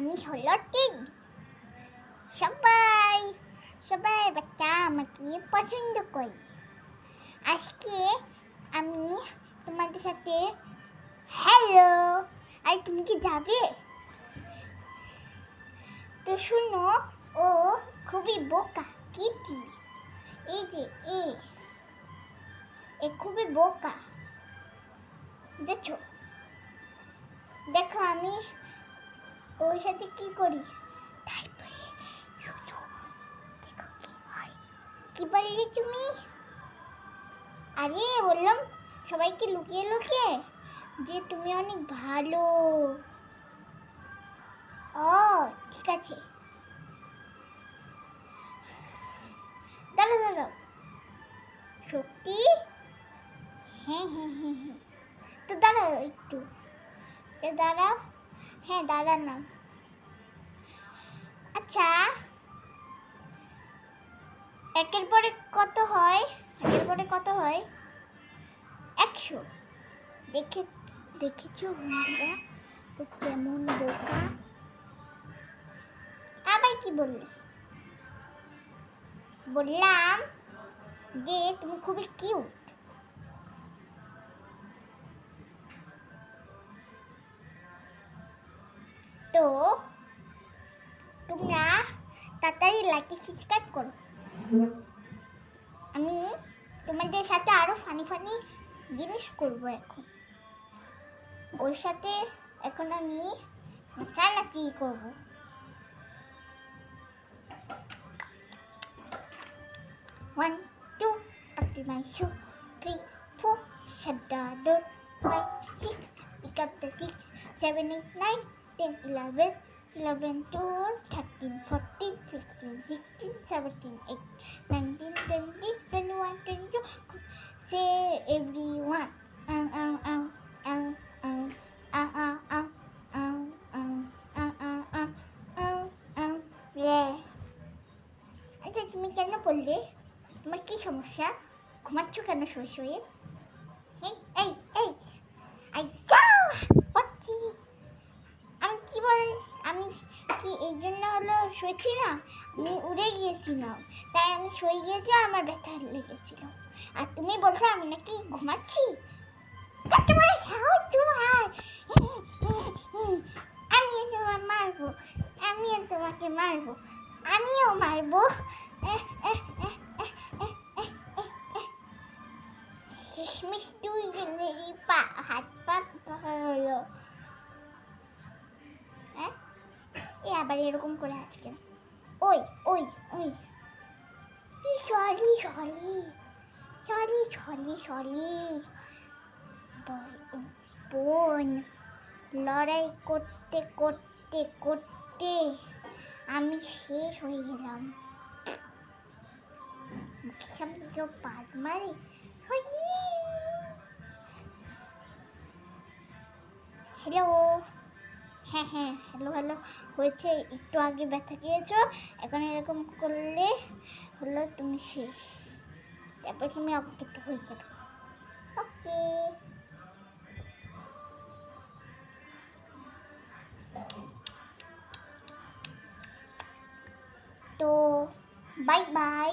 আমি হলো টিক। সবাই সবাই বাচ্চা আমাকে পছন্দ করে। আজকে আমি তোমাদের সাথে হ্যালো। আর তুমি কি যাবে? তো শুনো, ও খুবই বোকা কিটি। এই যে এ খুবই বোকা, দেখো আমি ওর সাথে কি করি। তারপরে শুনো, দেখো কি হয়। কি বললে তুমি? আরে বললাম সবাইকে লুকিয়ে লুকিয়ে যে তুমি অনেক ভালো। ও ঠিক আছে, দাঁড়াও সত্যি? হ্যাঁ, তো দাঁড়াও একটু, দাঁড়াও। হ্যাঁ দাঁড়ালাম। আচ্ছা, একের পরে কত হয়? 100। দেখেছো বন্ধুরা ও কেমন বোকা? আবার কি বললে? বললাম যে তুমি খুবই কিউট। তো তোমরা তাড়াতাড়ি লাইক সাবস্ক্রাইব করো। আমি তোমাদের সাথে আরো ফানি জিনিস করব এখন। ওর সাথে এখন আমি নাচানাচি করব। 1 2 buckle my shoe, 3 4 shut the door, 5 6 pick up the 6 7 8 9 10 11 11 12 13 14 15 16 17 18 19 20 21 22 say everyone আচ্ছা তুমি কেন বললে? তোমার কি সমস্যা? ঘুমাচ্ছ কেন শুয়ে শুয়ে? আমি কি এই জন্য হলো শুয়েছি না? আমি উড়ে গিয়েছিলাম, তাই আমি শুয়ে গিয়েছিলাম, আমার ব্যথা লেগেছিল। আর তুমি বলছো আমি নাকি ঘুমাচ্ছি? তোমার সাহস তোমার! আমিও তোমাকে মারবো। আমিও মারবো। শেষমেশ দুইজনেরই হাত পা হলো। আবার এরকম করে আজকে ওই সরি বোন। লড়াই করতে করতে করতে আমি শেষ হয়ে গেলাম। মুখের সামনে কেউ পাত মারে। হ্যালো। হ্যাঁ হ্যালো হয়েছে। একটু আগে ব্যথা খেয়েছো, এখন এরকম করলে হলো তুমি শেষ। তারপর তুমি অপেক্ষিত হয়ে যাবে। ওকে, তো বাই বাই।